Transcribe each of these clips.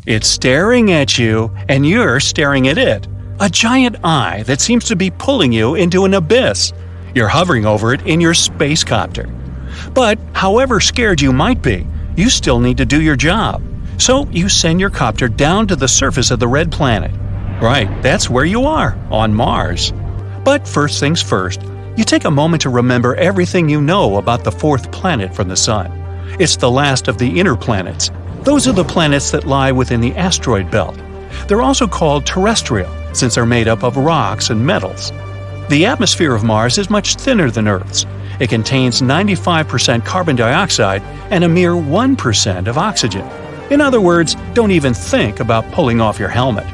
It's staring at you, and you're staring at it. A giant eye that seems to be pulling you into an abyss. You're hovering over it in your space copter. But however scared you might be, you still need to do your job. So you send your copter down to the surface of the red planet. Right, that's where you are, on Mars. But first things first, you take a moment to remember everything you know about the fourth planet from the Sun. It's the last of the inner planets. Those are the planets that lie within the asteroid belt. They're also called terrestrial, since they're made up of rocks and metals. The atmosphere of Mars is much thinner than Earth's. It contains 95% carbon dioxide and a mere 1% of oxygen. In other words, don't even think about pulling off your helmet.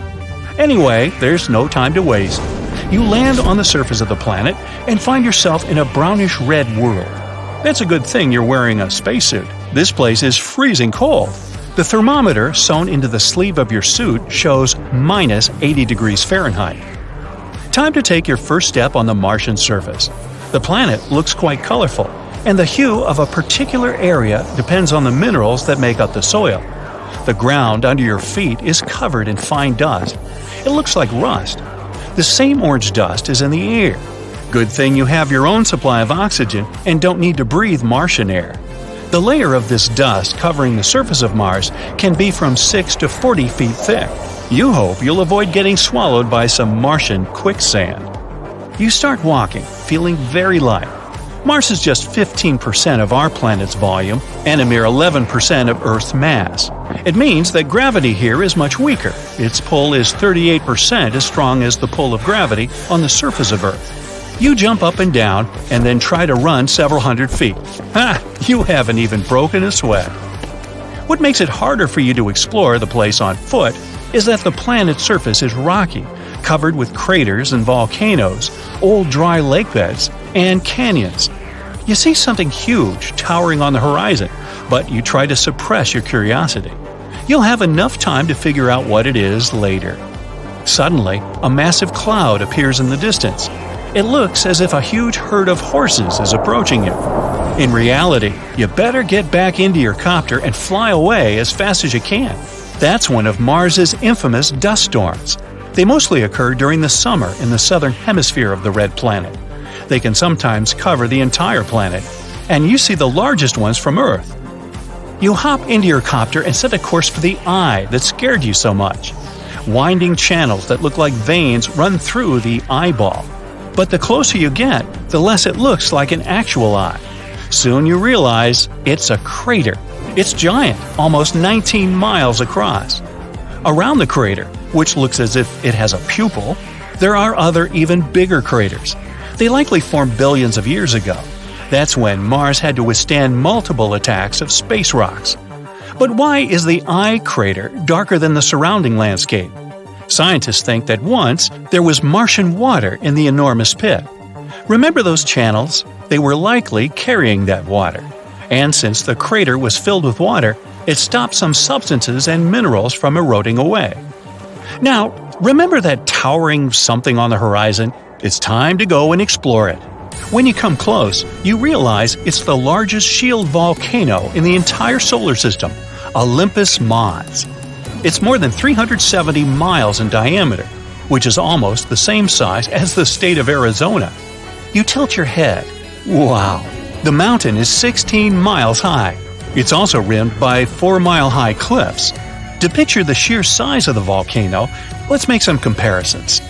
Anyway, there's no time to waste. You land on the surface of the planet and find yourself in a brownish-red world. That's a good thing you're wearing a spacesuit. This place is freezing cold. The thermometer sewn into the sleeve of your suit shows minus 80 degrees Fahrenheit. Time to take your first step on the Martian surface. The planet looks quite colorful, and the hue of a particular area depends on the minerals that make up the soil. The ground under your feet is covered in fine dust. It looks like rust. The same orange dust is in the air. Good thing you have your own supply of oxygen and don't need to breathe Martian air. The layer of this dust covering the surface of Mars can be from 6 to 40 feet thick. You hope you'll avoid getting swallowed by some Martian quicksand. You start walking, feeling very light. Mars is just 15% of our planet's volume and a mere 11% of Earth's mass. It means that gravity here is much weaker. Its pull is 38% as strong as the pull of gravity on the surface of Earth. You jump up and down and then try to run several hundred feet. You haven't even broken a sweat. What makes it harder for you to explore the place on foot is that the planet's surface is rocky, covered with craters and volcanoes, old dry lake beds, and canyons. You see something huge towering on the horizon, but you try to suppress your curiosity. You'll have enough time to figure out what it is later. Suddenly, a massive cloud appears in the distance. It looks as if a huge herd of horses is approaching you. In reality, you better get back into your copter and fly away as fast as you can. That's one of Mars's infamous dust storms. They mostly occur during the summer in the southern hemisphere of the red planet. They can sometimes cover the entire planet, and you see the largest ones from Earth. You hop into your copter and set a course for the eye that scared you so much. Winding channels that look like veins run through the eyeball. But the closer you get, the less it looks like an actual eye. Soon you realize it's a crater. It's giant, almost 19 miles across. Around the crater, which looks as if it has a pupil, there are other even bigger craters. They likely formed billions of years ago. That's when Mars had to withstand multiple attacks of space rocks. But why is the eye crater darker than the surrounding landscape? Scientists think that once there was Martian water in the enormous pit. Remember those channels? They were likely carrying that water. And since the crater was filled with water, it stopped some substances and minerals from eroding away. Now, remember that towering something on the horizon? It's time to go and explore it. When you come close, you realize it's the largest shield volcano in the entire solar system, Olympus Mons. It's more than 370 miles in diameter, which is almost the same size as the state of Arizona. You tilt your head. Wow! The mountain is 16 miles high. It's also rimmed by 4-mile-high cliffs. To picture the sheer size of the volcano, let's make some comparisons.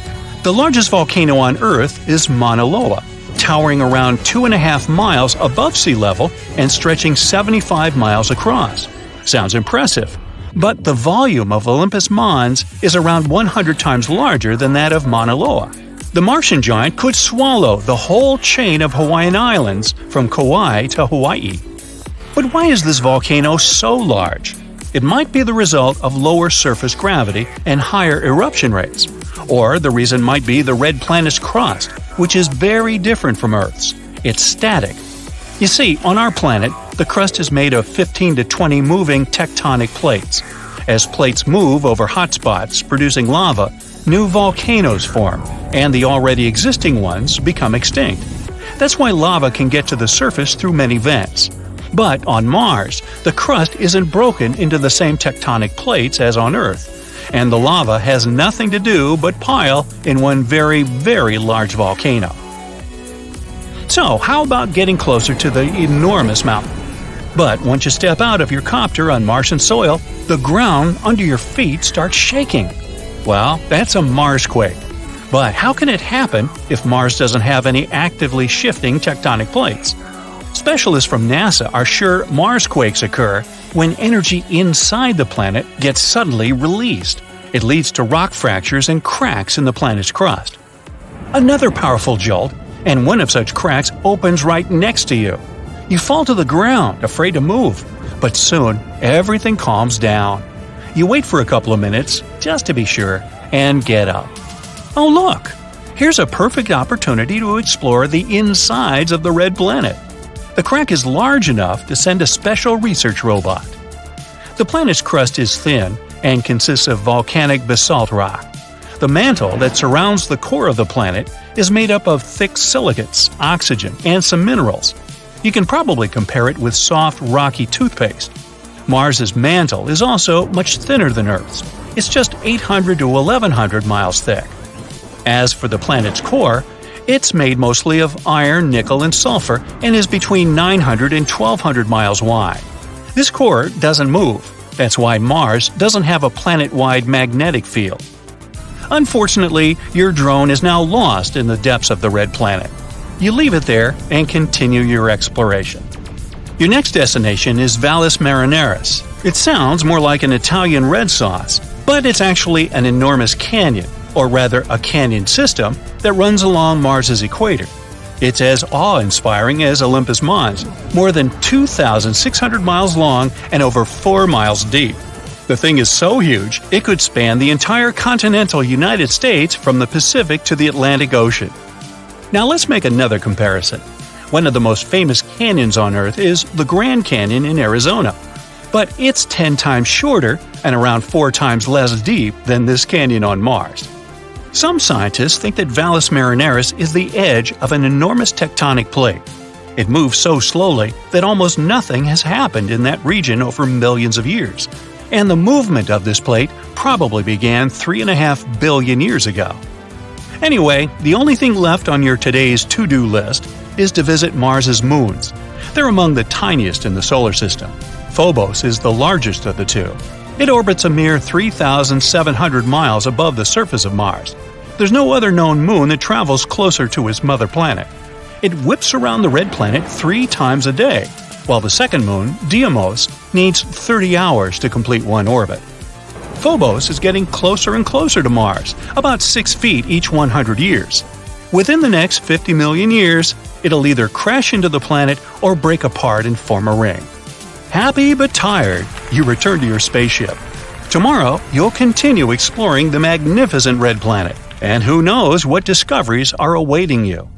The largest volcano on Earth is Mauna Loa, towering around 2.5 miles above sea level and stretching 75 miles across. Sounds impressive. But the volume of Olympus Mons is around 100 times larger than that of Mauna Loa. The Martian giant could swallow the whole chain of Hawaiian Islands from Kauai to Hawaii. But why is this volcano so large? It might be the result of lower surface gravity and higher eruption rates. Or the reason might be the red planet's crust, which is very different from Earth's. It's static. You see, on our planet, the crust is made of 15 to 20 moving tectonic plates. As plates move over hotspots producing lava, new volcanoes form, and the already existing ones become extinct. That's why lava can get to the surface through many vents. But on Mars, the crust isn't broken into the same tectonic plates as on Earth, and the lava has nothing to do but pile in one very, very large volcano. So, how about getting closer to the enormous mountain? But once you step out of your copter on Martian soil, the ground under your feet starts shaking. Well, that's a Marsquake. But how can it happen if Mars doesn't have any actively shifting tectonic plates? Specialists from NASA are sure Marsquakes occur when energy inside the planet gets suddenly released. It leads to rock fractures and cracks in the planet's crust. Another powerful jolt, and one of such cracks opens right next to you. You fall to the ground, afraid to move, but soon everything calms down. You wait for a couple of minutes, just to be sure, and get up. Oh look! Here's a perfect opportunity to explore the insides of the red planet. The crack is large enough to send a special research robot. The planet's crust is thin and consists of volcanic basalt rock. The mantle that surrounds the core of the planet is made up of thick silicates, oxygen, and some minerals. You can probably compare it with soft, rocky toothpaste. Mars's mantle is also much thinner than Earth's. It's just 800 to 1100 miles thick. As for the planet's core, it's made mostly of iron, nickel, and sulfur and is between 900 and 1200 miles wide. This core doesn't move. That's why Mars doesn't have a planet-wide magnetic field. Unfortunately, your drone is now lost in the depths of the red planet. You leave it there and continue your exploration. Your next destination is Valles Marineris. It sounds more like an Italian red sauce, but it's actually an enormous canyon, or rather a canyon system, that runs along Mars's equator. It's as awe-inspiring as Olympus Mons, more than 2,600 miles long and over 4 miles deep. The thing is so huge, it could span the entire continental United States from the Pacific to the Atlantic Ocean. Now let's make another comparison. One of the most famous canyons on Earth is the Grand Canyon in Arizona, but it's 10 times shorter and around 4 times less deep than this canyon on Mars. Some scientists think that Valles Marineris is the edge of an enormous tectonic plate. It moves so slowly that almost nothing has happened in that region over millions of years, and the movement of this plate probably began 3.5 billion years ago. Anyway, the only thing left on your today's to-do list is to visit Mars's moons. They're among the tiniest in the solar system. Phobos is the largest of the two. It orbits a mere 3,700 miles above the surface of Mars. There's no other known moon that travels closer to its mother planet. It whips around the red planet 3 times a day, while the second moon, Deimos, needs 30 hours to complete one orbit. Phobos is getting closer and closer to Mars, about 6 feet each 100 years. Within the next 50 million years, it'll either crash into the planet or break apart and form a ring. Happy but tired, you return to your spaceship. Tomorrow, you'll continue exploring the magnificent red planet, and who knows what discoveries are awaiting you.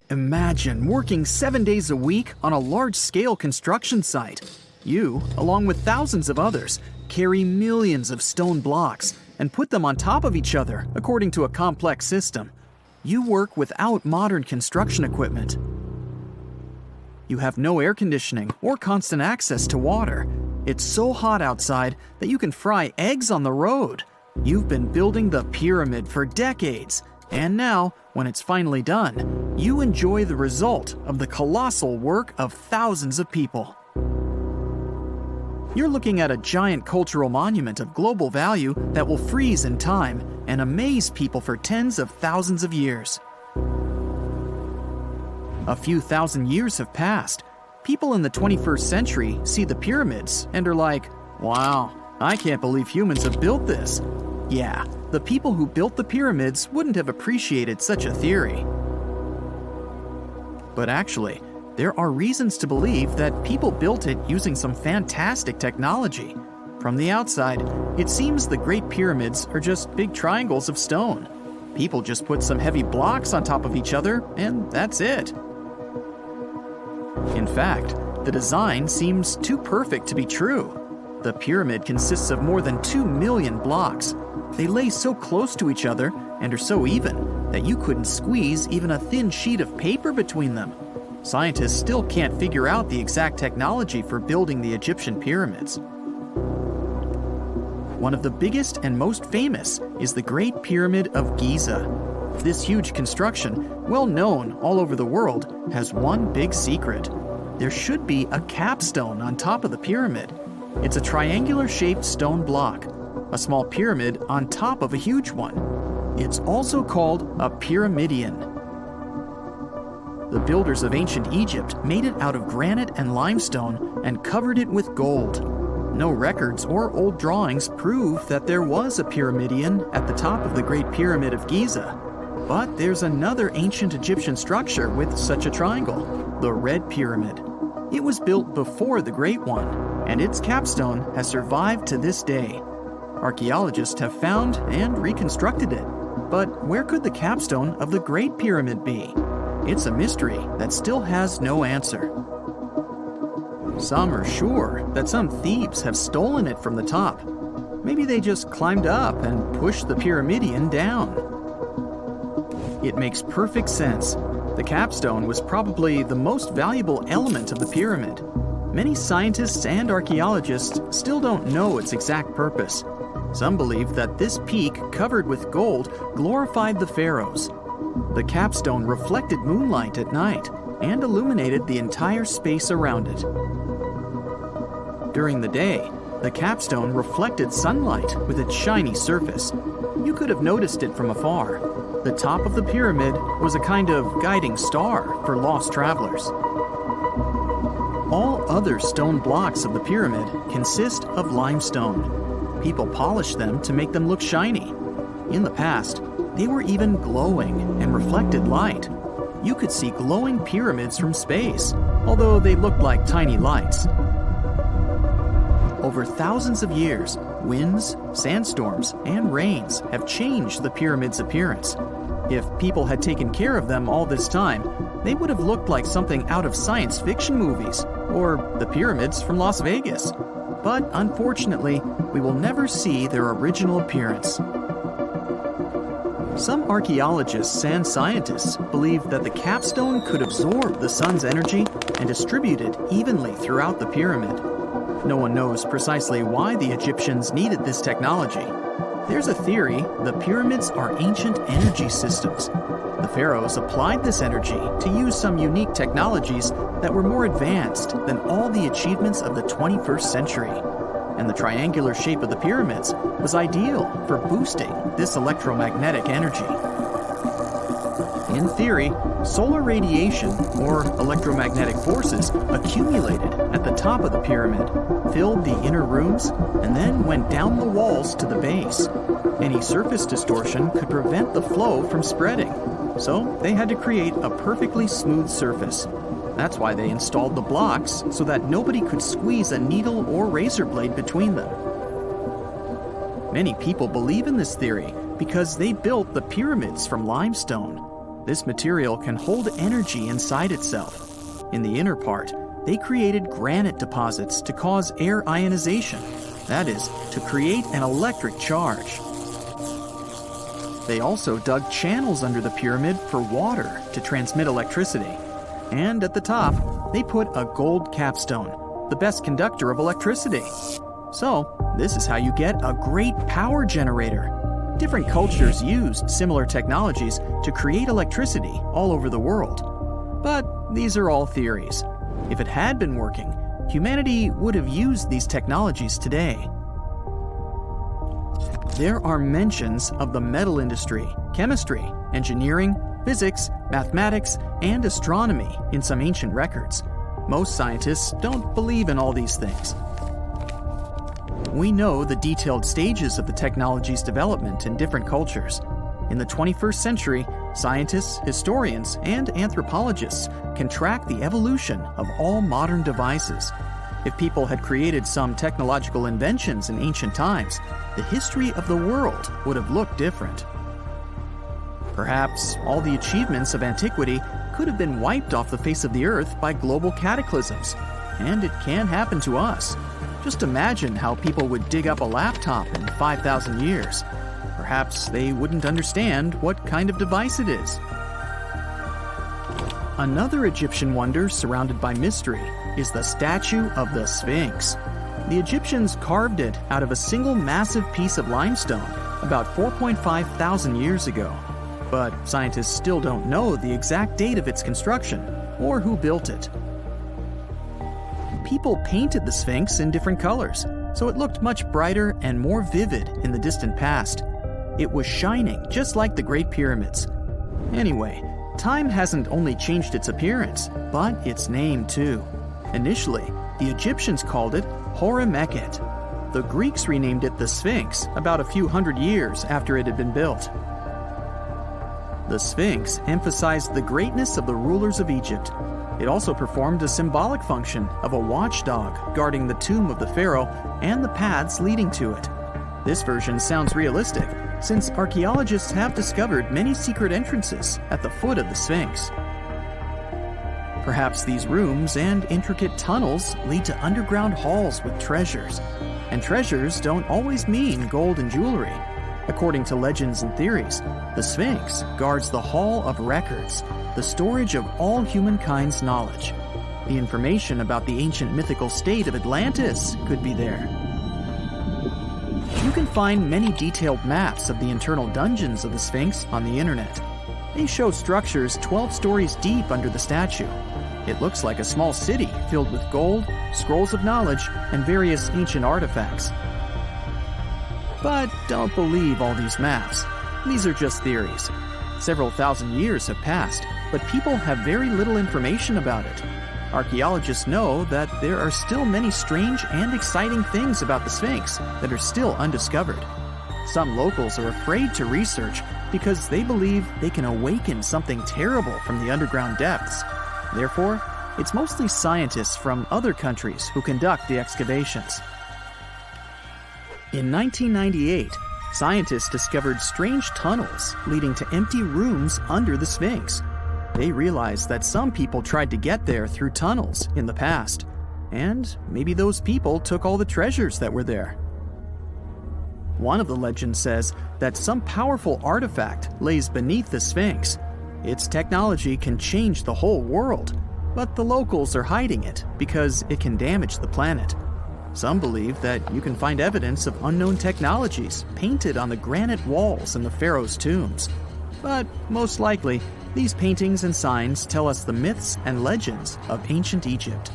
Imagine working 7 days a week on a large-scale construction site. You, along with thousands of others, carry millions of stone blocks and put them on top of each other according to a complex system. You work without modern construction equipment. You have no air conditioning or constant access to water. It's so hot outside that you can fry eggs on the road. You've been building the pyramid for decades, and now, when it's finally done, you enjoy the result of the colossal work of thousands of people. You're looking at a giant cultural monument of global value that will freeze in time and amaze people for tens of thousands of years. A few thousand years have passed. People in the 21st century see the pyramids and are like, "Wow, I can't believe humans have built this." Yeah, the people who built the pyramids wouldn't have appreciated such a theory. But actually, there are reasons to believe that people built it using some fantastic technology. From the outside, it seems the Great Pyramids are just big triangles of stone. People just put some heavy blocks on top of each other, and that's it. In fact, the design seems too perfect to be true. The pyramid consists of more than 2 million blocks. They lay so close to each other and are so even that you couldn't squeeze even a thin sheet of paper between them. Scientists still can't figure out the exact technology for building the Egyptian pyramids. One of the biggest and most famous is the Great Pyramid of Giza. This huge construction, well known all over the world, has one big secret. There should be a capstone on top of the pyramid. It's a triangular-shaped stone block, a small pyramid on top of a huge one. It's also called a pyramidion. The builders of ancient Egypt made it out of granite and limestone and covered it with gold. No records or old drawings prove that there was a pyramidion at the top of the Great Pyramid of Giza. But there's another ancient Egyptian structure with such a triangle, the Red Pyramid. It was built before the Great One, and its capstone has survived to this day. Archaeologists have found and reconstructed it. But where could the capstone of the Great Pyramid be? It's a mystery that still has no answer. Some are sure that some thieves have stolen it from the top. Maybe they just climbed up and pushed the pyramidion down. It makes perfect sense. The capstone was probably the most valuable element of the pyramid. Many scientists and archaeologists still don't know its exact purpose. Some believe that this peak covered with gold glorified the pharaohs. The capstone reflected moonlight at night and illuminated the entire space around it. During the day, the capstone reflected sunlight with its shiny surface. You could have noticed it from afar. The top of the pyramid was a kind of guiding star for lost travelers. All other stone blocks of the pyramid consist of limestone. People polished them to make them look shiny. In the past, they were even glowing and reflected light. You could see glowing pyramids from space, although they looked like tiny lights. Over thousands of years, winds, sandstorms, and rains have changed the pyramid's appearance. If people had taken care of them all this time, they would have looked like something out of science fiction movies, or the pyramids from Las Vegas. But unfortunately, we will never see their original appearance. Some archaeologists and scientists believe that the capstone could absorb the sun's energy and distribute it evenly throughout the pyramid. No one knows precisely why the Egyptians needed this technology. There's a theory the pyramids are ancient energy systems. The pharaohs applied this energy to use some unique technologies that were more advanced than all the achievements of the 21st century. And the triangular shape of the pyramids was ideal for boosting this electromagnetic energy. In theory, solar radiation, or electromagnetic forces, accumulated at the top of the pyramid, filled the inner rooms, and then went down the walls to the base. Any surface distortion could prevent the flow from spreading, so they had to create a perfectly smooth surface. That's why they installed the blocks so that nobody could squeeze a needle or razor blade between them. Many people believe in this theory because they built the pyramids from limestone. This material can hold energy inside itself. In the inner part, they created granite deposits to cause air ionization, that is, to create an electric charge. They also dug channels under the pyramid for water to transmit electricity. And at the top, they put a gold capstone, the best conductor of electricity. So, this is how you get a great power generator. Different cultures used similar technologies to create electricity all over the world. But these are all theories. If it had been working, humanity would have used these technologies today. There are mentions of the metal industry, chemistry, engineering, physics, mathematics, and astronomy in some ancient records. Most scientists don't believe in all these things. We know the detailed stages of the technology's development in different cultures. In the 21st century, scientists, historians, and anthropologists can track the evolution of all modern devices. If people had created some technological inventions in ancient times, the history of the world would have looked different. Perhaps all the achievements of antiquity could have been wiped off the face of the earth by global cataclysms, and it can happen to us. Just imagine how people would dig up a laptop in 5,000 years. Perhaps they wouldn't understand what kind of device it is. Another Egyptian wonder surrounded by mystery is the statue of the Sphinx. The Egyptians carved it out of a single massive piece of limestone about 4.5 thousand years ago. But scientists still don't know the exact date of its construction or who built it. People painted the Sphinx in different colors, so it looked much brighter and more vivid in the distant past. It was shining just like the Great Pyramids. Anyway, time hasn't only changed its appearance, but its name too. Initially, the Egyptians called it Horemheb. The Greeks renamed it the Sphinx about a few hundred years after it had been built. The Sphinx emphasized the greatness of the rulers of Egypt. It also performed a symbolic function of a watchdog guarding the tomb of the pharaoh and the paths leading to it. This version sounds realistic, since archaeologists have discovered many secret entrances at the foot of the Sphinx. Perhaps these rooms and intricate tunnels lead to underground halls with treasures. And treasures don't always mean gold and jewelry. According to legends and theories, the Sphinx guards the Hall of Records, the storage of all humankind's knowledge. The information about the ancient mythical state of Atlantis could be there. You can find many detailed maps of the internal dungeons of the Sphinx on the internet. They show structures 12 stories deep under the statue. It looks like a small city filled with gold, scrolls of knowledge, and various ancient artifacts. But don't believe all these maps. These are just theories. Several thousand years have passed, but people have very little information about it. Archaeologists know that there are still many strange and exciting things about the Sphinx that are still undiscovered. Some locals are afraid to research because they believe they can awaken something terrible from the underground depths. Therefore, it's mostly scientists from other countries who conduct the excavations. In 1998, scientists discovered strange tunnels leading to empty rooms under the Sphinx. They realized that some people tried to get there through tunnels in the past, and maybe those people took all the treasures that were there. One of the legends says that some powerful artifact lays beneath the Sphinx. Its technology can change the whole world, but the locals are hiding it because it can damage the planet. Some believe that you can find evidence of unknown technologies painted on the granite walls in the pharaoh's tombs. But most likely, these paintings and signs tell us the myths and legends of ancient Egypt.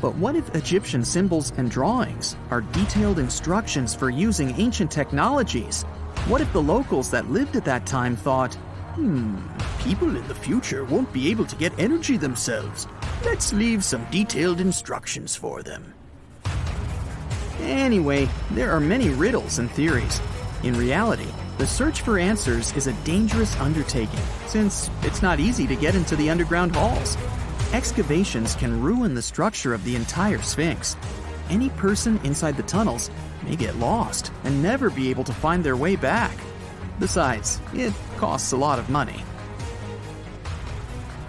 But what if Egyptian symbols and drawings are detailed instructions for using ancient technologies? What if the locals that lived at that time thought, people in the future won't be able to get energy themselves. Let's leave some detailed instructions for them. Anyway, there are many riddles and theories. In reality, the search for answers is a dangerous undertaking, since it's not easy to get into the underground halls. Excavations can ruin the structure of the entire Sphinx. Any person inside the tunnels may get lost and never be able to find their way back. Besides, it costs a lot of money.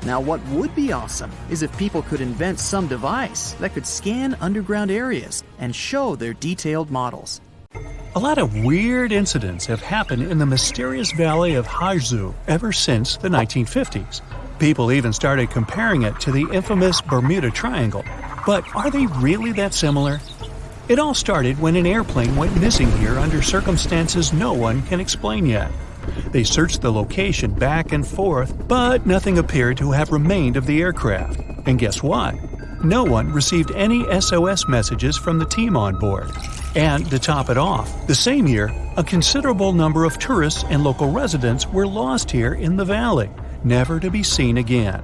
Now, what would be awesome is if people could invent some device that could scan underground areas and show their detailed models. A lot of weird incidents have happened in the mysterious valley of Hazu ever since the 1950s. People even started comparing it to the infamous Bermuda Triangle. But are they really that similar? It all started when an airplane went missing here under circumstances no one can explain yet. They searched the location back and forth, but nothing appeared to have remained of the aircraft. And guess what? No one received any SOS messages from the team on board. And to top it off, the same year, a considerable number of tourists and local residents were lost here in the valley, never to be seen again.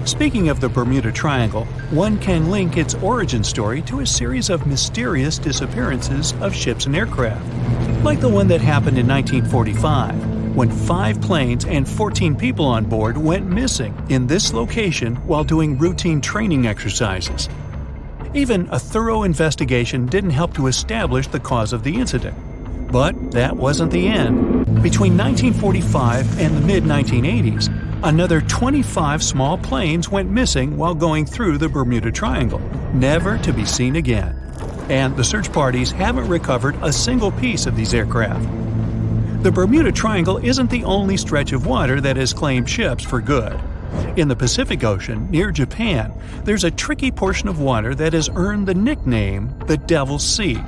Speaking of the Bermuda Triangle, one can link its origin story to a series of mysterious disappearances of ships and aircraft, like the one that happened in 1945, when 5 planes and 14 people on board went missing in this location while doing routine training exercises. Even a thorough investigation didn't help to establish the cause of the incident. But that wasn't the end. Between 1945 and the mid-1980s, another 25 small planes went missing while going through the Bermuda Triangle, never to be seen again. And the search parties haven't recovered a single piece of these aircraft. The Bermuda Triangle isn't the only stretch of water that has claimed ships for good. In the Pacific Ocean, near Japan, there's a tricky portion of water that has earned the nickname the Devil's Sea.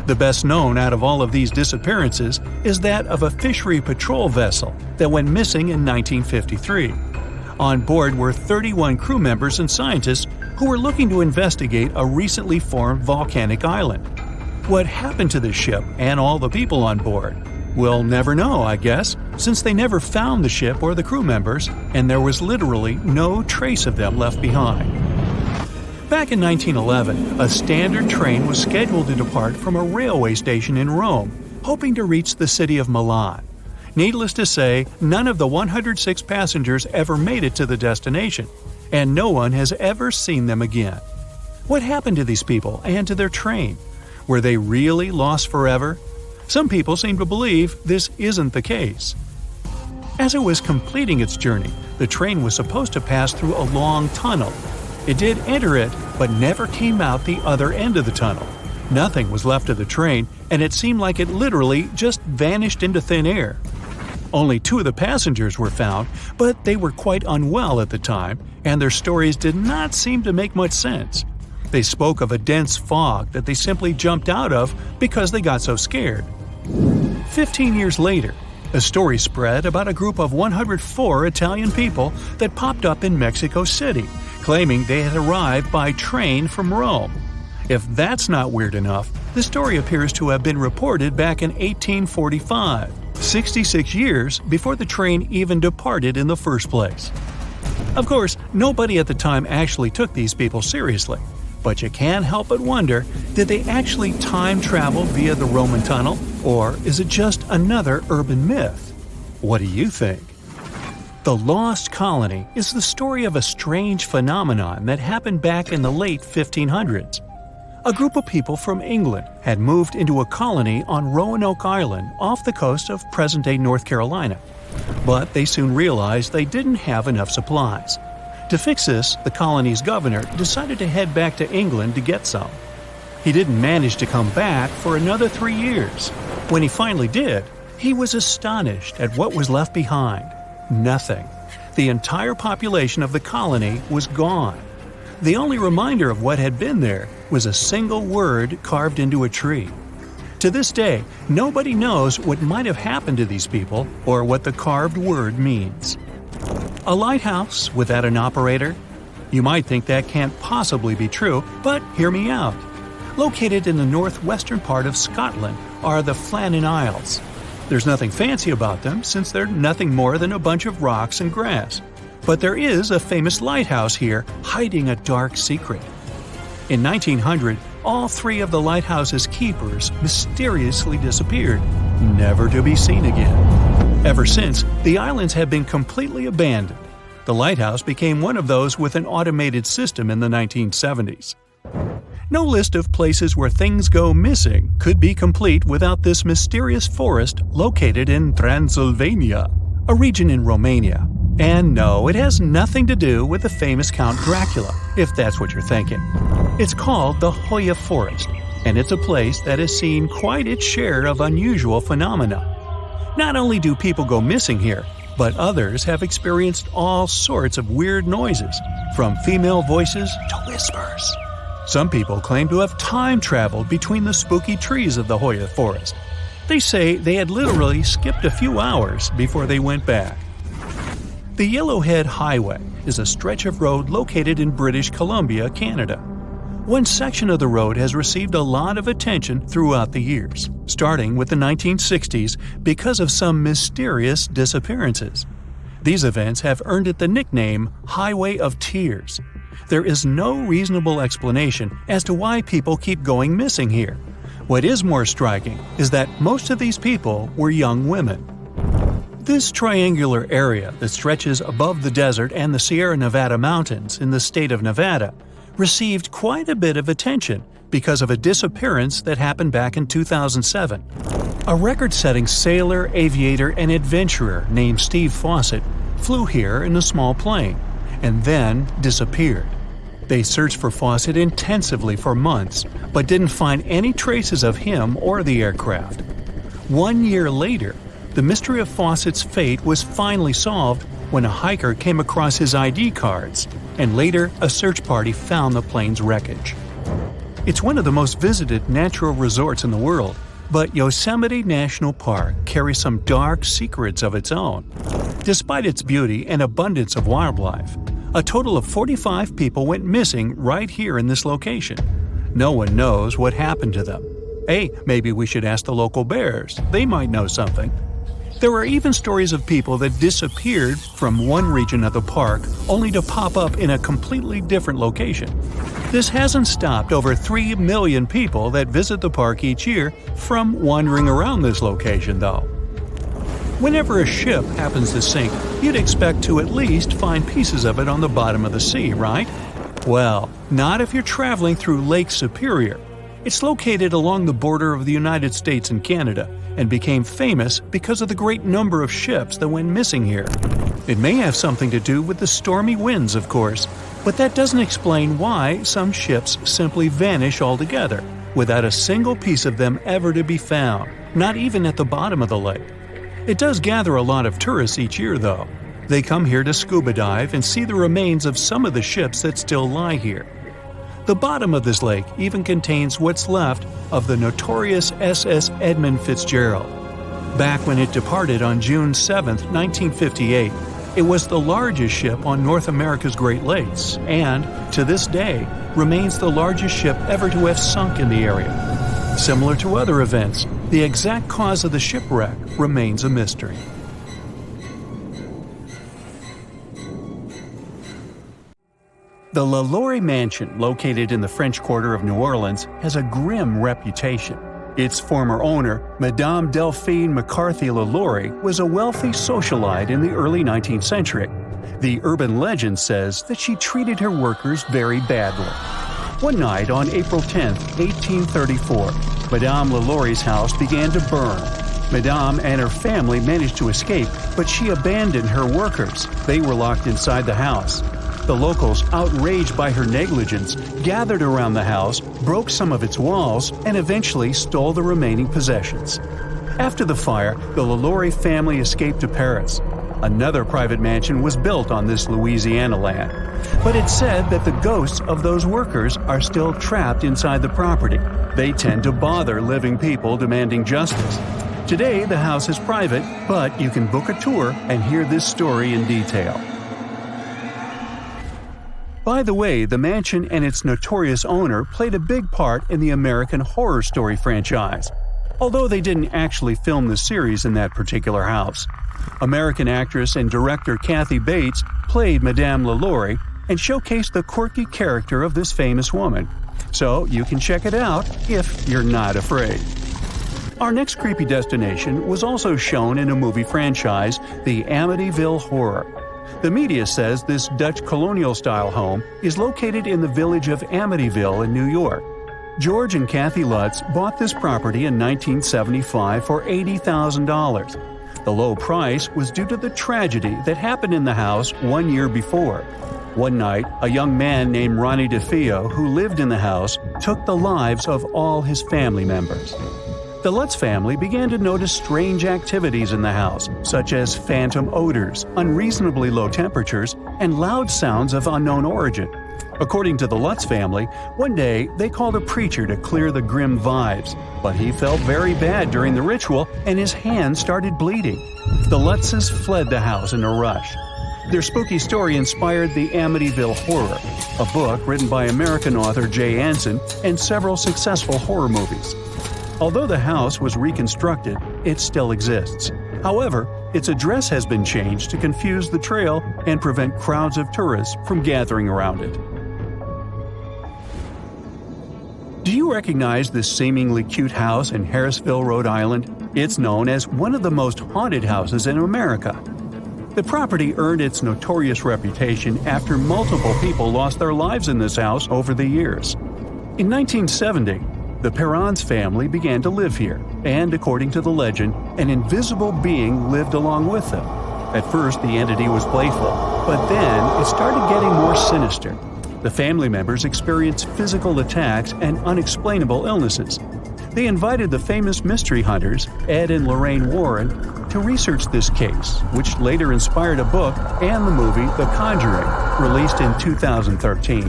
The best known out of all of these disappearances is that of a fishery patrol vessel that went missing in 1953. On board were 31 crew members and scientists who were looking to investigate a recently formed volcanic island. What happened to the ship and all the people on board? We'll never know, I guess, since they never found the ship or the crew members, and there was literally no trace of them left behind. Back in 1911, a standard train was scheduled to depart from a railway station in Rome, hoping to reach the city of Milan. Needless to say, none of the 106 passengers ever made it to the destination, and no one has ever seen them again. What happened to these people and to their train? Were they really lost forever? Some people seem to believe this isn't the case. As it was completing its journey, the train was supposed to pass through a long tunnel. It did enter it, but never came out the other end of the tunnel. Nothing was left of the train, and it seemed like it literally just vanished into thin air. Only 2 of the passengers were found, but they were quite unwell at the time, and their stories did not seem to make much sense. They spoke of a dense fog that they simply jumped out of because they got so scared. 15 years later, a story spread about a group of 104 Italian people that popped up in Mexico City, claiming they had arrived by train from Rome. If that's not weird enough, the story appears to have been reported back in 1845, 66 years before the train even departed in the first place. Of course, nobody at the time actually took these people seriously, but you can't help but wonder, did they actually time travel via the Roman tunnel, or is it just another urban myth? What do you think? The Lost Colony is the story of a strange phenomenon that happened back in the late 1500s. A group of people from England had moved into a colony on Roanoke Island off the coast of present-day North Carolina. But they soon realized they didn't have enough supplies. To fix this, the colony's governor decided to head back to England to get some. He didn't manage to come back for another 3 years. When he finally did, he was astonished at what was left behind. Nothing. The entire population of the colony was gone. The only reminder of what had been there was a single word carved into a tree. To this day, nobody knows what might have happened to these people or what the carved word means. A lighthouse without an operator? You might think that can't possibly be true, but hear me out. Located in the northwestern part of Scotland are the Flannan Isles. There's nothing fancy about them since they're nothing more than a bunch of rocks and grass. But there is a famous lighthouse here hiding a dark secret. In 1900, all 3 of the lighthouse's keepers mysteriously disappeared, never to be seen again. Ever since, the islands have been completely abandoned. The lighthouse became one of those with an automated system in the 1970s. No list of places where things go missing could be complete without this mysterious forest located in Transylvania, a region in Romania. And no, it has nothing to do with the famous Count Dracula, if that's what you're thinking. It's called the Hoya Forest, and it's a place that has seen quite its share of unusual phenomena. Not only do people go missing here, but others have experienced all sorts of weird noises, from female voices to whispers. Some people claim to have time traveled between the spooky trees of the Hoya Forest. They say they had literally skipped a few hours before they went back. The Yellowhead Highway is a stretch of road located in British Columbia, Canada. One section of the road has received a lot of attention throughout the years, starting with the 1960s because of some mysterious disappearances. These events have earned it the nickname Highway of Tears. There is no reasonable explanation as to why people keep going missing here. What is more striking is that most of these people were young women. This triangular area that stretches above the desert and the Sierra Nevada mountains in the state of Nevada received quite a bit of attention because of a disappearance that happened back in 2007. A record-setting sailor, aviator, and adventurer named Steve Fawcett flew here in a small plane and then disappeared. They searched for Fawcett intensively for months, but didn't find any traces of him or the aircraft. 1 year later, the mystery of Fawcett's fate was finally solved when a hiker came across his ID cards, and later a search party found the plane's wreckage. It's one of the most visited natural resorts in the world, but Yosemite National Park carries some dark secrets of its own. Despite its beauty and abundance of wildlife, a total of 45 people went missing right here in this location. No one knows what happened to them. Hey, maybe we should ask the local bears. They might know something. There are even stories of people that disappeared from one region of the park only to pop up in a completely different location. This hasn't stopped over 3 million people that visit the park each year from wandering around this location, though. Whenever a ship happens to sink, you'd expect to at least find pieces of it on the bottom of the sea, right? Well, not if you're traveling through Lake Superior. It's located along the border of the United States and Canada, and became famous because of the great number of ships that went missing here. It may have something to do with the stormy winds, of course, but that doesn't explain why some ships simply vanish altogether, without a single piece of them ever to be found, not even at the bottom of the lake. It does gather a lot of tourists each year, though. They come here to scuba dive and see the remains of some of the ships that still lie here. The bottom of this lake even contains what's left of the notorious SS Edmund Fitzgerald. Back when it departed on June 7, 1958, it was the largest ship on North America's Great Lakes and, to this day, remains the largest ship ever to have sunk in the area. Similar to other events, the exact cause of the shipwreck remains a mystery. The LaLaurie Mansion, located in the French Quarter of New Orleans, has a grim reputation. Its former owner, Madame Delphine McCarthy LaLaurie, was a wealthy socialite in the early 19th century. The urban legend says that she treated her workers very badly. One night on April 10, 1834, Madame LaLaurie's house began to burn. Madame and her family managed to escape, but she abandoned her workers. They were locked inside the house. The locals, outraged by her negligence, gathered around the house, broke some of its walls, and eventually stole the remaining possessions. After the fire, the LaLaurie family escaped to Paris. Another private mansion was built on this Louisiana land. But it's said that the ghosts of those workers are still trapped inside the property. They tend to bother living people demanding justice. Today, the house is private, but you can book a tour and hear this story in detail. By the way, the mansion and its notorious owner played a big part in the American Horror Story franchise, although they didn't actually film the series in that particular house. American actress and director Kathy Bates played Madame LaLaurie and showcased the quirky character of this famous woman. So you can check it out if you're not afraid. Our next creepy destination was also shown in a movie franchise, the Amityville Horror. The media says this Dutch colonial-style home is located in the village of Amityville in New York. George and Kathy Lutz bought this property in 1975 for $80,000. The low price was due to the tragedy that happened in the house 1 year before. One night, a young man named Ronnie DeFeo, who lived in the house, took the lives of all his family members. The Lutz family began to notice strange activities in the house, such as phantom odors, unreasonably low temperatures, and loud sounds of unknown origin. According to the Lutz family, one day they called a preacher to clear the grim vibes, but he felt very bad during the ritual and his hand started bleeding. The Lutzes fled the house in a rush. Their spooky story inspired the Amityville Horror, a book written by American author Jay Anson and several successful horror movies. Although the house was reconstructed, it still exists. However, its address has been changed to confuse the trail and prevent crowds of tourists from gathering around it. Do you recognize this seemingly cute house in Harrisville, Rhode Island? It's known as one of the most haunted houses in America. The property earned its notorious reputation after multiple people lost their lives in this house over the years. In 1970, the Perrons family began to live here, and according to the legend, an invisible being lived along with them. At first, the entity was playful, but then it started getting more sinister. The family members experienced physical attacks and unexplainable illnesses. They invited the famous mystery hunters, Ed and Lorraine Warren, to research this case, which later inspired a book and the movie The Conjuring, released in 2013.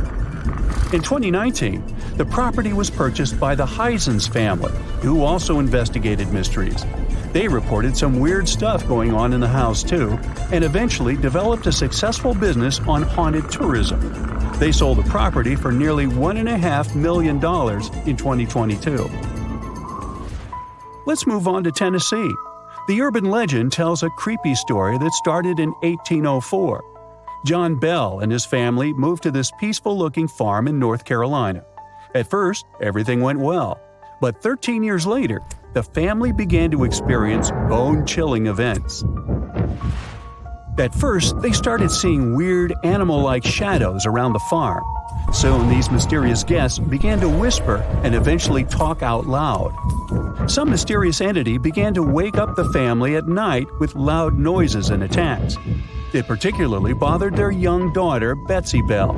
In 2019, the property was purchased by the Heisens family, who also investigated mysteries. They reported some weird stuff going on in the house too, and eventually developed a successful business on haunted tourism. They sold the property for nearly $1.5 million in 2022. Let's move on to Tennessee. The urban legend tells a creepy story that started in 1804. John Bell and his family moved to this peaceful-looking farm in North Carolina. At first, everything went well, but 13 years later, the family began to experience bone-chilling events. At first, they started seeing weird animal-like shadows around the farm. Soon, these mysterious guests began to whisper and eventually talk out loud. Some mysterious entity began to wake up the family at night with loud noises and attacks. It particularly bothered their young daughter, Betsy Bell.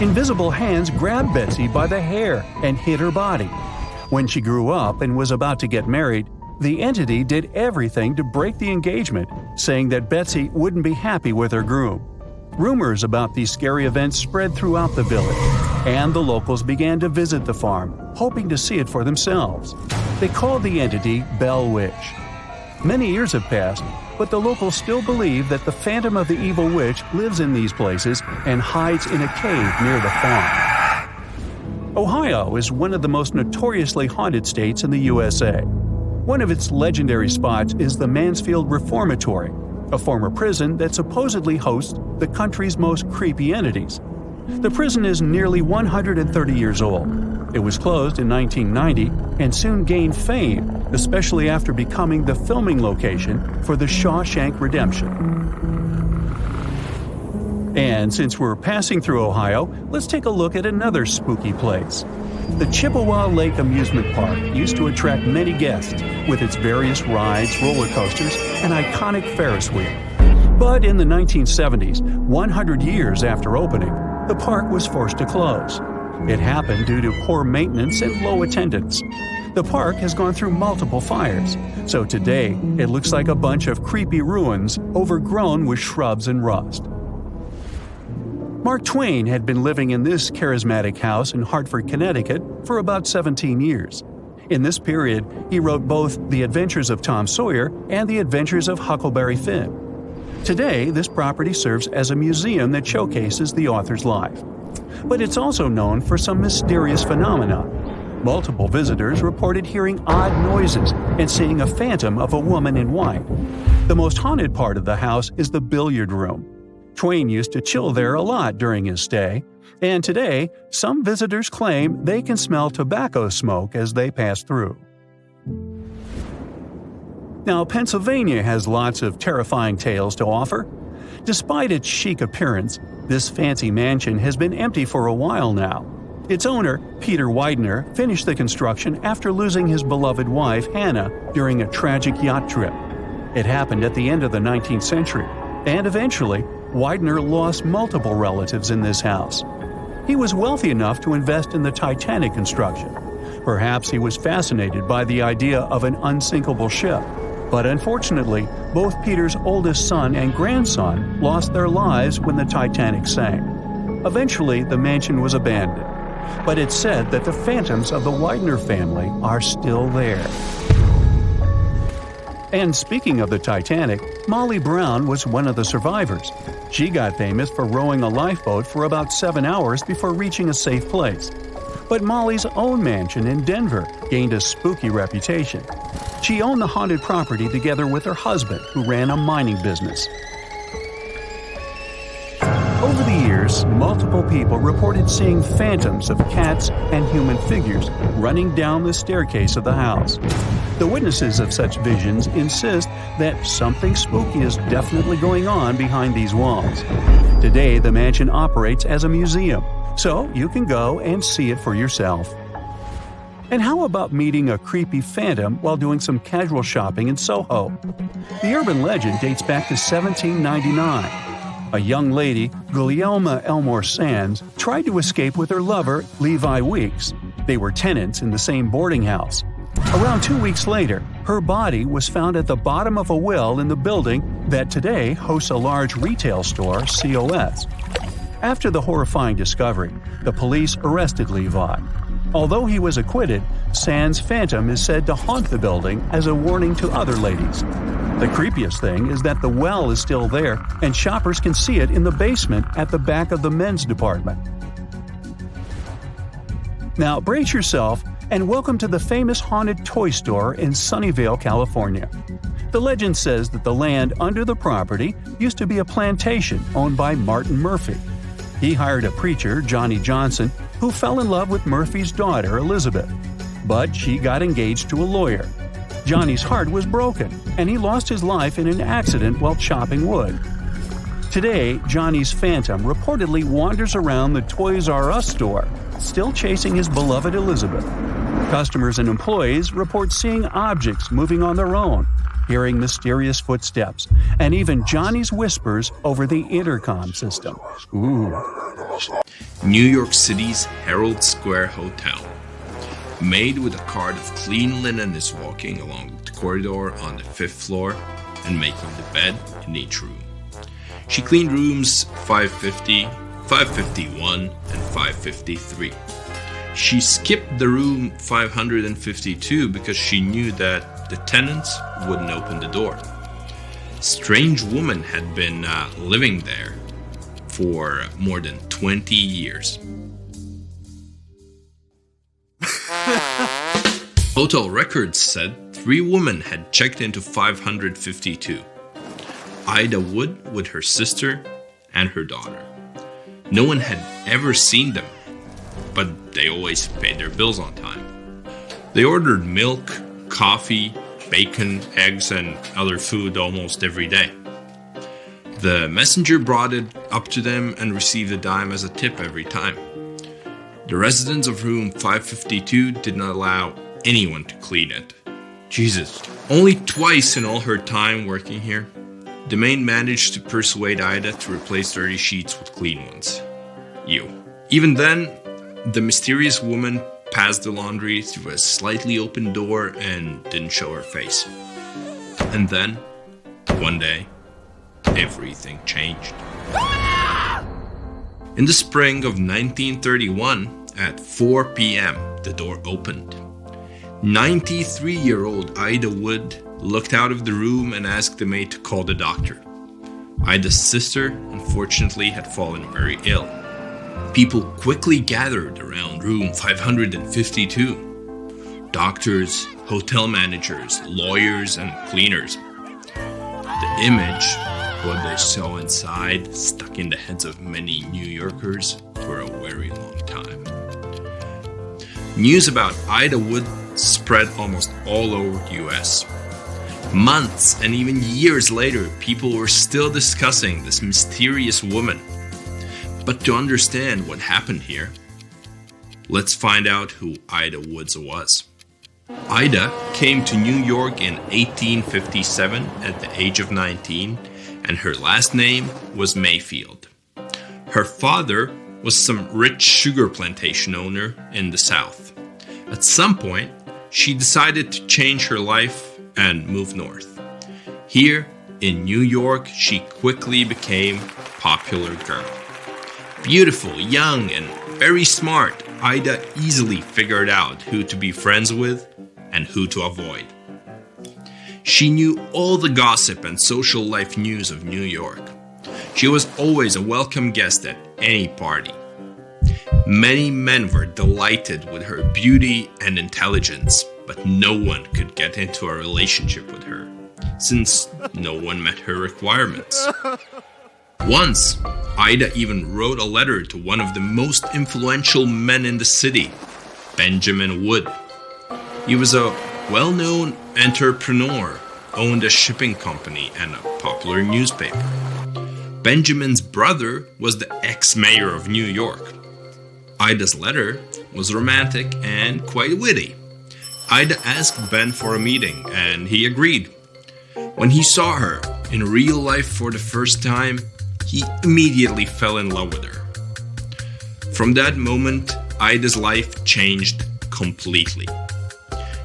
Invisible hands grabbed Betsy by the hair and hit her body. When she grew up and was about to get married, the entity did everything to break the engagement, saying that Betsy wouldn't be happy with her groom. Rumors about these scary events spread throughout the village, and the locals began to visit the farm, hoping to see it for themselves. They called the entity Bell Witch. Many years have passed, but the locals still believe that the phantom of the evil witch lives in these places and hides in a cave near the farm. Ohio is one of the most notoriously haunted states in the USA. One of its legendary spots is the Mansfield Reformatory, a former prison that supposedly hosts the country's most creepy entities. The prison is nearly 130 years old. It was closed in 1990 and soon gained fame, especially after becoming the filming location for The Shawshank Redemption. And since we're passing through Ohio, let's take a look at another spooky place. The Chippewa Lake Amusement Park used to attract many guests with its various rides, roller coasters, and iconic Ferris wheel. But in the 1970s, 100 years after opening, the park was forced to close. It happened due to poor maintenance and low attendance. The park has gone through multiple fires, so today it looks like a bunch of creepy ruins overgrown with shrubs and rust. Mark Twain had been living in this charismatic house in Hartford, Connecticut for about 17 years. In this period, he wrote both The Adventures of Tom Sawyer and The Adventures of Huckleberry Finn. Today, this property serves as a museum that showcases the author's life. But it's also known for some mysterious phenomena. Multiple visitors reported hearing odd noises and seeing a phantom of a woman in white. The most haunted part of the house is the billiard room. Twain used to chill there a lot during his stay, and today, some visitors claim they can smell tobacco smoke as they pass through. Now, Pennsylvania has lots of terrifying tales to offer. Despite its chic appearance, this fancy mansion has been empty for a while now. Its owner, Peter Widener, finished the construction after losing his beloved wife, Hannah, during a tragic yacht trip. It happened at the end of the 19th century, and eventually, Widener lost multiple relatives in this house. He was wealthy enough to invest in the Titanic construction. Perhaps he was fascinated by the idea of an unsinkable ship. But unfortunately, both Peter's oldest son and grandson lost their lives when the Titanic sank. Eventually, the mansion was abandoned. But it's said that the phantoms of the Widener family are still there. And speaking of the Titanic, Molly Brown was one of the survivors. She got famous for rowing a lifeboat for about 7 hours before reaching a safe place. But Molly's own mansion in Denver gained a spooky reputation. She owned the haunted property together with her husband, who ran a mining business. Over the years, multiple people reported seeing phantoms of cats and human figures running down the staircase of the house. The witnesses of such visions insist that something spooky is definitely going on behind these walls. Today, the mansion operates as a museum, so you can go and see it for yourself. And how about meeting a creepy phantom while doing some casual shopping in Soho? The urban legend dates back to 1799. A young lady, Gulielma Elmore Sands, tried to escape with her lover, Levi Weeks. They were tenants in the same boarding house. Around 2 weeks later, her body was found at the bottom of a well in the building that today hosts a large retail store, COS. After the horrifying discovery, the police arrested Levi. Although he was acquitted, Sand's phantom is said to haunt the building as a warning to other ladies. The creepiest thing is that the well is still there and shoppers can see it in the basement at the back of the men's department. Now brace yourself and welcome to the famous haunted toy store in Sunnyvale, California. The legend says that the land under the property used to be a plantation owned by Martin Murphy. He hired a preacher, Johnny Johnson, who fell in love with Murphy's daughter, Elizabeth. But she got engaged to a lawyer. Johnny's heart was broken, and he lost his life in an accident while chopping wood. Today, Johnny's phantom reportedly wanders around the Toys R Us store, still chasing his beloved Elizabeth. Customers and employees report seeing objects moving on their own, hearing mysterious footsteps, and even Johnny's whispers over the intercom system. Ooh. New York City's Herald Square Hotel. Maid with a cart of clean linen is walking along the corridor on the 5th floor and making the bed in each room. She cleaned rooms 550, 551, and 553. She skipped the room 552 because she knew that the tenants wouldn't open the door. Strange woman had been living there for more than 20 years. Hotel records said 3 women had checked into 552. Ida Wood with her sister and her daughter. No one had ever seen them, but they always paid their bills on time. They ordered milk, coffee, bacon, eggs, and other food almost every day. The messenger brought it up to them and received a dime as a tip every time. The residents of room 552 did not allow anyone to clean it. Jesus. Only twice in all her time working here, the maid managed to persuade Ida to replace dirty sheets with clean ones. Even then, the mysterious woman passed the laundry through a slightly open door and didn't show her face. And then, one day, everything changed. In the spring of 1931, at 4 p.m., the door opened. 93-year-old Ida Wood looked out of the room and asked the maid to call the doctor. Ida's sister, unfortunately, had fallen very ill. People quickly gathered around room 552. Doctors, hotel managers, lawyers, and cleaners. The image, what they saw inside, stuck in the heads of many New Yorkers for a very long time. News about Ida Wood spread almost all over the US. Months and even years later, people were still discussing this mysterious woman. But to understand what happened here, let's find out who Ida Woods was. Ida came to New York in 1857 at the age of 19, and her last name was Mayfield. Her father was some rich sugar plantation owner in the South. At some point, she decided to change her life and move north. Here in New York, she quickly became a popular girl. Beautiful, young, and very smart, Ida easily figured out who to be friends with and who to avoid. She knew all the gossip and social life news of New York. She was always a welcome guest at any party. Many men were delighted with her beauty and intelligence, but no one could get into a relationship with her, since no one met her requirements. Once, Ida even wrote a letter to one of the most influential men in the city, Benjamin Wood. He was a well-known entrepreneur, owned a shipping company and a popular newspaper. Benjamin's brother was the ex-mayor of New York. Ida's letter was romantic and quite witty. Ida asked Ben for a meeting, and he agreed. When he saw her in real life for the first time, he immediately fell in love with her. From that moment, Ida's life changed completely.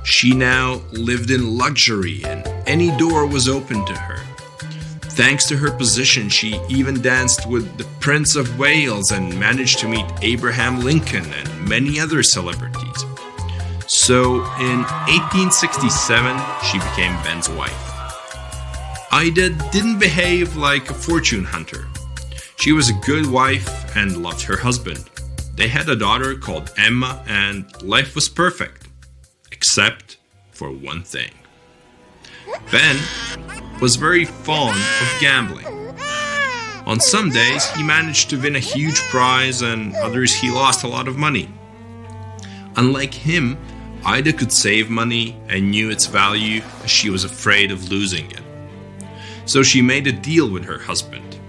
She now lived in luxury and any door was open to her. Thanks to her position, she even danced with the Prince of Wales and managed to meet Abraham Lincoln and many other celebrities. So in 1867, she became Ben's wife. Ida didn't behave like a fortune hunter. She was a good wife and loved her husband. They had a daughter called Emma and life was perfect, except for one thing. Ben was very fond of gambling. On some days, he managed to win a huge prize and others he lost a lot of money. Unlike him, Ida could save money and knew its value as she was afraid of losing it. So she made a deal with her husband.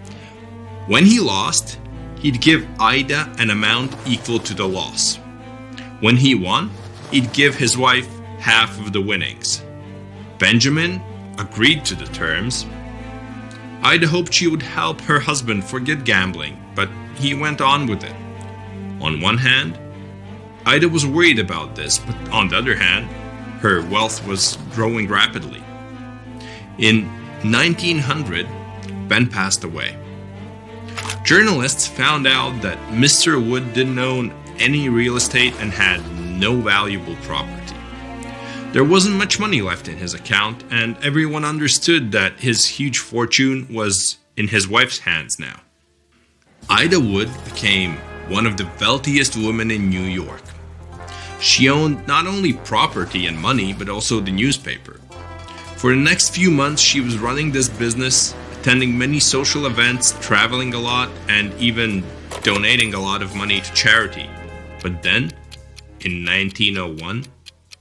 When he lost, he'd give Ida an amount equal to the loss. When he won, he'd give his wife half of the winnings. Benjamin agreed to the terms. Ida hoped she would help her husband forget gambling, but he went on with it. On one hand, Ida was worried about this, but on the other hand, her wealth was growing rapidly. In 1900, Ben passed away. Journalists found out that Mr. Wood didn't own any real estate and had no valuable property. There wasn't much money left in his account, and everyone understood that his huge fortune was in his wife's hands now. Ida Wood became one of the wealthiest women in New York. She owned not only property and money, but also the newspaper. For the next few months, she was running this business, attending many social events, traveling a lot, and even donating a lot of money to charity. But then, in 1901,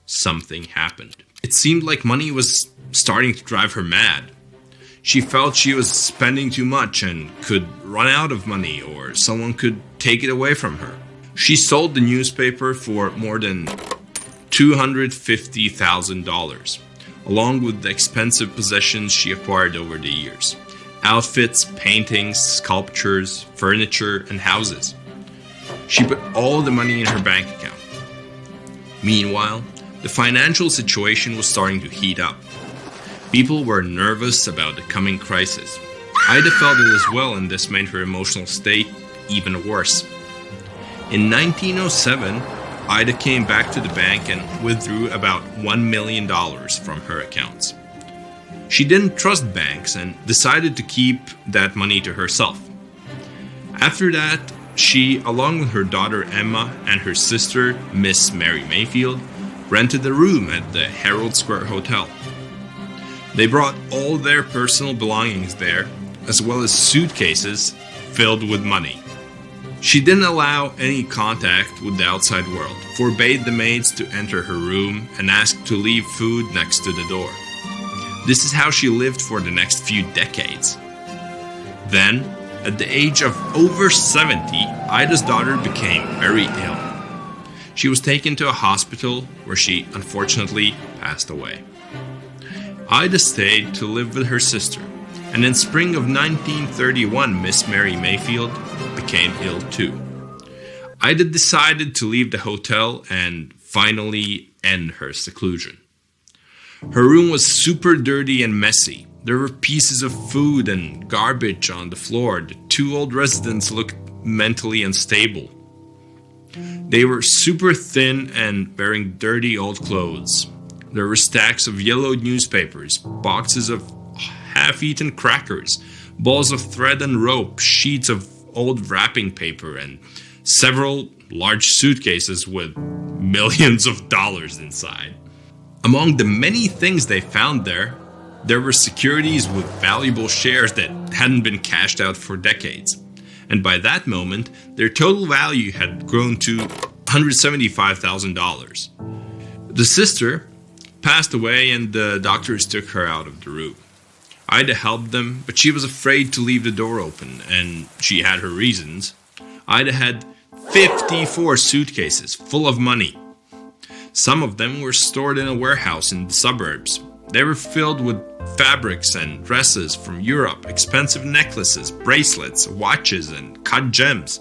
something happened. It seemed like money was starting to drive her mad. She felt she was spending too much and could run out of money, or someone could take it away from her. She sold the newspaper for more than $250,000, along with the expensive possessions she acquired over the years. Outfits, paintings, sculptures, furniture, and houses. She put all the money in her bank account. Meanwhile, the financial situation was starting to heat up. People were nervous about the coming crisis. Ida felt it as well, and this made her emotional state even worse. In 1907, Ida came back to the bank and withdrew about $1 million from her accounts. She didn't trust banks and decided to keep that money to herself. After that, she, along with her daughter Emma and her sister, Miss Mary Mayfield, rented a room at the Herald Square Hotel. They brought all their personal belongings there, as well as suitcases filled with money. She didn't allow any contact with the outside world, forbade the maids to enter her room, and asked to leave food next to the door. This is how she lived for the next few decades. Then, at the age of over 70, Ida's daughter became very ill. She was taken to a hospital where she unfortunately passed away. Ida stayed to live with her sister, and in spring of 1931, Miss Mary Mayfield became ill too. Ida decided to leave the hotel and finally end her seclusion. Her room was super dirty and messy. There were pieces of food and garbage on the floor. The two old residents looked mentally unstable. They were super thin and wearing dirty old clothes. There were stacks of yellowed newspapers, boxes of half-eaten crackers, balls of thread and rope, sheets of old wrapping paper, and several large suitcases with millions of dollars inside. Among the many things they found there were securities with valuable shares that hadn't been cashed out for decades. And by that moment, their total value had grown to $175,000. The sister passed away and the doctors took her out of the room. Ida helped them, but she was afraid to leave the door open, and she had her reasons. Ida had 54 suitcases full of money. Some of them were stored in a warehouse in the suburbs. They were filled with fabrics and dresses from Europe, expensive necklaces, bracelets, watches, and cut gems.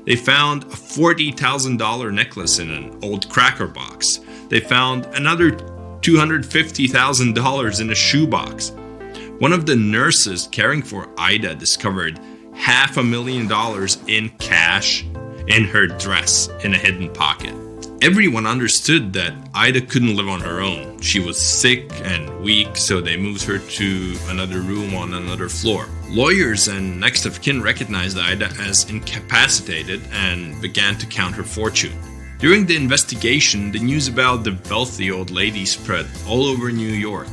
They found a $40,000 necklace in an old cracker box, they found another $250,000 in a shoebox. One of the nurses caring for Ida discovered $500,000 in cash in her dress in a hidden pocket. Everyone understood that Ida couldn't live on her own. She was sick and weak, so they moved her to another room on another floor. Lawyers and next of kin recognized Ida as incapacitated and began to count her fortune. During the investigation, the news about the wealthy old lady spread all over New York.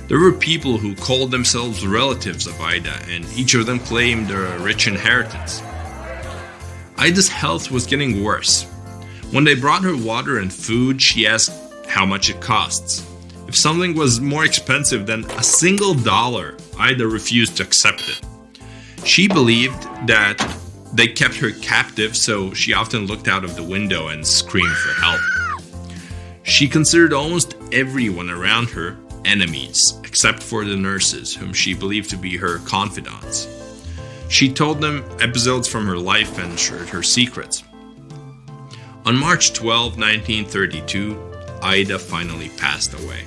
There were people who called themselves relatives of Ida, and each of them claimed a rich inheritance. Ida's health was getting worse. When they brought her water and food, she asked how much it costs. If something was more expensive than a single dollar, Ida refused to accept it. She believed that they kept her captive, so she often looked out of the window and screamed for help. She considered almost everyone around her enemies, except for the nurses, whom she believed to be her confidants. She told them episodes from her life and shared her secrets. On March 12, 1932, Ida finally passed away.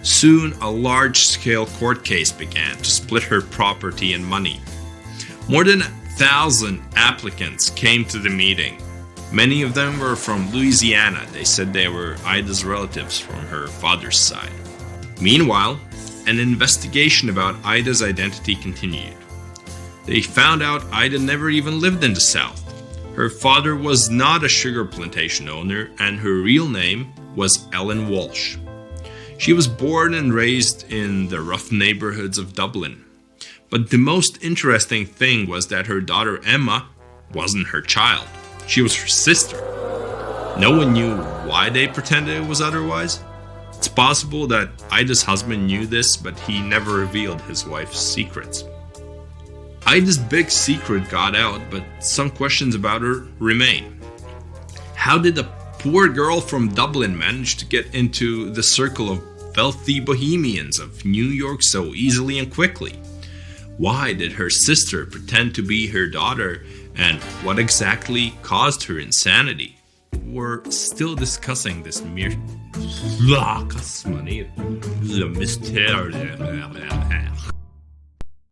Soon, a large-scale court case began to split her property and money. More than 1,000 applicants came to the meeting. Many of them were from Louisiana. They said they were Ida's relatives from her father's side. Meanwhile, an investigation about Ida's identity continued. They found out Ida never even lived in the South. Her father was not a sugar plantation owner, and her real name was Ellen Walsh. She was born and raised in the rough neighborhoods of Dublin. But the most interesting thing was that her daughter Emma wasn't her child. She was her sister. No one knew why they pretended it was otherwise. It's possible that Ida's husband knew this, but he never revealed his wife's secrets. Ida's big secret got out, but some questions about her remain. How did a poor girl from Dublin manage to get into the circle of wealthy bohemians of New York so easily and quickly? Why did her sister pretend to be her daughter, and what exactly caused her insanity? We're still discussing this mystery.